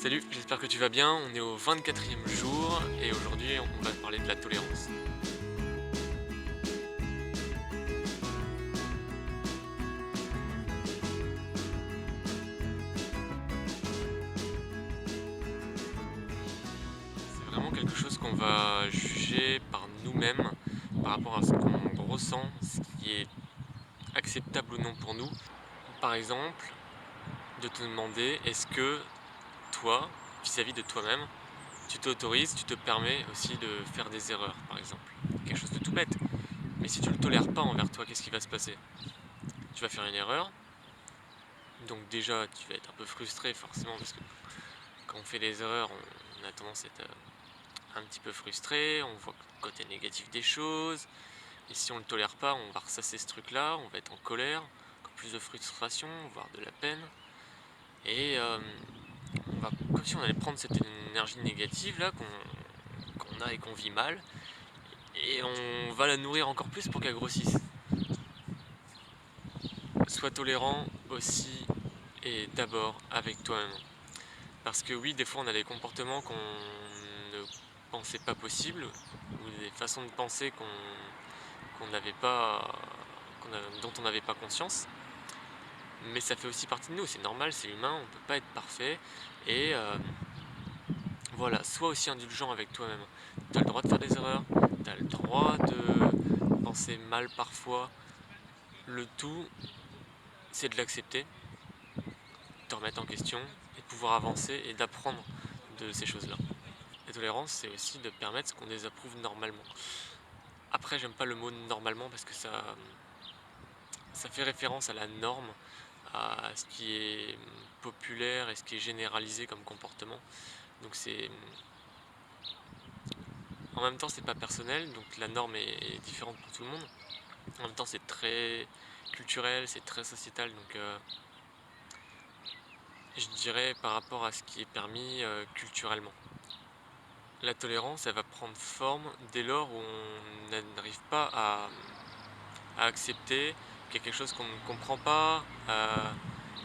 Salut, j'espère que tu vas bien. On est au 24e jour et aujourd'hui on va parler de la tolérance. C'est vraiment quelque chose qu'on va juger par nous-mêmes par rapport à ce qu'on ressent, ce qui est acceptable ou non pour nous. Par exemple, de te demander est-ce que toi, vis-à-vis de toi-même, tu t'autorises, tu te permets aussi de faire des erreurs, par exemple. Quelque chose de tout bête. Mais si tu ne le tolères pas envers toi, qu'est-ce qui va se passer? Tu vas faire une erreur, donc déjà tu vas être un peu frustré forcément parce que quand on fait des erreurs, on a tendance à être un petit peu frustré, on voit le côté négatif des choses, et si on ne le tolère pas, on va ressasser ce truc-là, on va être en colère, encore plus de frustration, voire de la peine, et on va, comme si on allait prendre cette énergie négative là qu'on a et qu'on vit mal, et on va la nourrir encore plus pour qu'elle grossisse. Sois tolérant aussi et d'abord avec toi-même. Parce que oui, des fois on a des comportements qu'on ne pensait pas possibles, ou des façons de penser qu'on n'avait pas, dont on n'avait pas conscience, mais ça fait aussi partie de nous, c'est normal, c'est humain, on ne peut pas être parfait, et voilà, sois aussi indulgent avec toi-même. Tu as le droit de faire des erreurs, tu as le droit de penser mal parfois, le tout c'est de l'accepter, de te remettre en question, et de pouvoir avancer et d'apprendre de ces choses-là. La tolérance, c'est aussi de permettre ce qu'on désapprouve normalement. Après, j'aime pas le mot normalement parce que ça fait référence à la norme, à ce qui est populaire et ce qui est généralisé comme comportement. Donc c'est en même temps c'est pas personnel, donc la norme est différente pour tout le monde. En même temps c'est très culturel, c'est très sociétal, donc je dirais par rapport à ce qui est permis culturellement. La tolérance, elle va prendre forme dès lors où on n'arrive pas à accepter qu'il y a quelque chose qu'on ne comprend pas,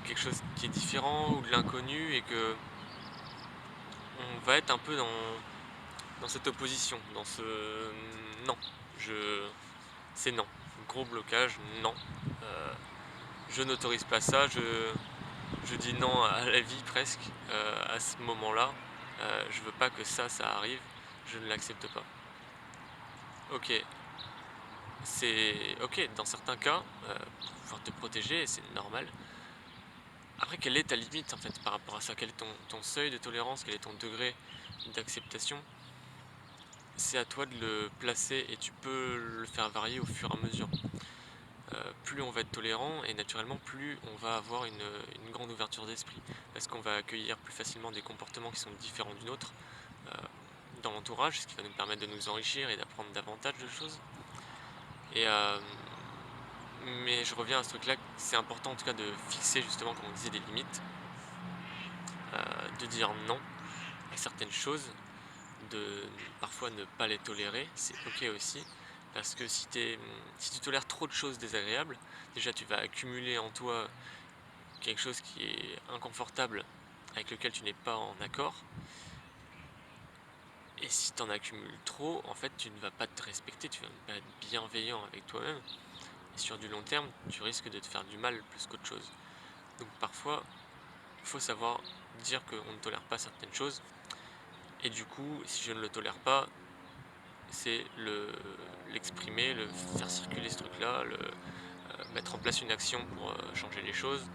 quelque chose qui est différent ou de l'inconnu, et que on va être un peu dans cette opposition, dans ce non, je c'est non, gros blocage, non, euh, je n'autorise pas ça, je dis non à la vie presque à ce moment-là, je veux pas que ça arrive, je ne l'accepte pas. Ok, c'est ok dans certains cas, pour pouvoir te protéger, c'est normal. Après, quelle est ta limite en fait par rapport à ça? Quel est ton seuil de tolérance? Quel est ton degré d'acceptation? C'est à toi de le placer et tu peux le faire varier au fur et à mesure. Plus on va être tolérant et naturellement plus on va avoir une grande ouverture d'esprit parce qu'on va accueillir plus facilement des comportements qui sont différents du nôtre euh, dans l'entourage, ce qui va nous permettre de nous enrichir et d'apprendre davantage de choses. Et mais je reviens à ce truc-là, c'est important en tout cas de fixer justement, comme on disait, des limites, de dire non à certaines choses, de parfois ne pas les tolérer, c'est ok aussi, parce que si tu tolères trop de choses désagréables, déjà tu vas accumuler en toi quelque chose qui est inconfortable, avec lequel tu n'es pas en accord, et si tu en accumules trop, en fait tu ne vas pas te respecter, tu vas pas être bienveillant avec toi-même, et sur du long terme, tu risques de te faire du mal plus qu'autre chose. Donc parfois, il faut savoir dire qu'on ne tolère pas certaines choses, et du coup, si je ne le tolère pas, c'est l'exprimer, le faire circuler ce truc-là, mettre en place une action pour changer les choses.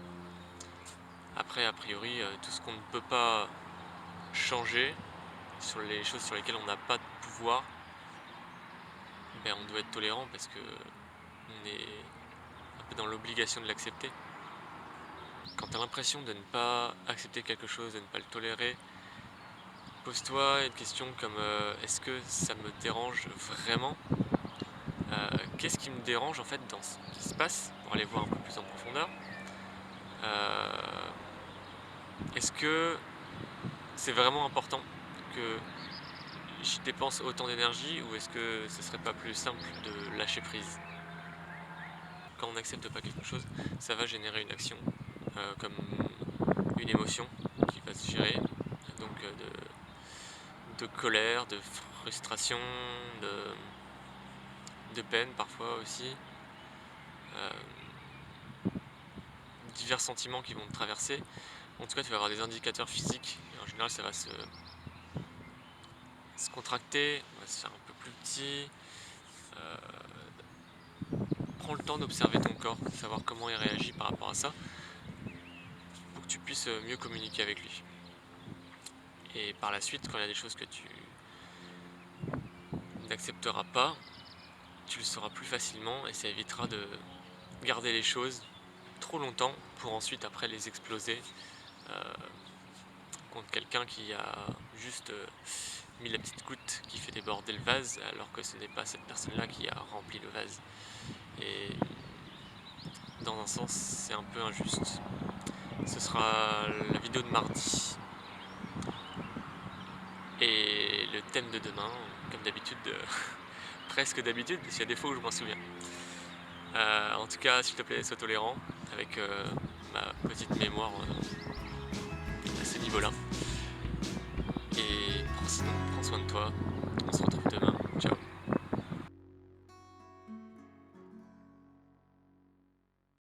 Après, a priori, tout ce qu'on ne peut pas changer, sur les choses sur lesquelles on n'a pas de pouvoir, ben, on doit être tolérant parce que on est un peu dans l'obligation de l'accepter. Quand tu as l'impression de ne pas accepter quelque chose, de ne pas le tolérer, pose-toi une question comme est-ce que ça me dérange vraiment? Qu'est-ce qui me dérange en fait dans ce qui se passe, pour aller voir un peu plus en profondeur? Euh, Est-ce que c'est vraiment important que j'y dépense autant d'énergie, ou est-ce que ce serait pas plus simple de lâcher prise? Quand on n'accepte pas quelque chose, ça va générer une action, comme une émotion qui va se gérer de colère, de frustration, de peine parfois aussi, euh, divers sentiments qui vont te traverser. En tout cas, tu vas avoir des indicateurs physiques, et en général ça va se contracter, on va se faire un peu plus petit. Euh, Prends le temps d'observer ton corps, de savoir comment il réagit par rapport à ça, pour que tu puisses mieux communiquer avec lui. Et par la suite, quand il y a des choses que tu n'accepteras pas, tu le sauras plus facilement et ça évitera de garder les choses trop longtemps pour ensuite après les exploser euh, contre quelqu'un qui a juste mis la petite goutte qui fait déborder le vase alors que ce n'est pas cette personne-là qui a rempli le vase. Et dans un sens, c'est un peu injuste. Ce sera la vidéo de mardi. Et le thème de demain, comme d'habitude, presque d'habitude, parce qu'il y a des fois où je m'en souviens. En tout cas, s'il te plaît, sois tolérant avec ma petite mémoire à ce niveau-là. Et sinon, prends soin de toi. On se retrouve.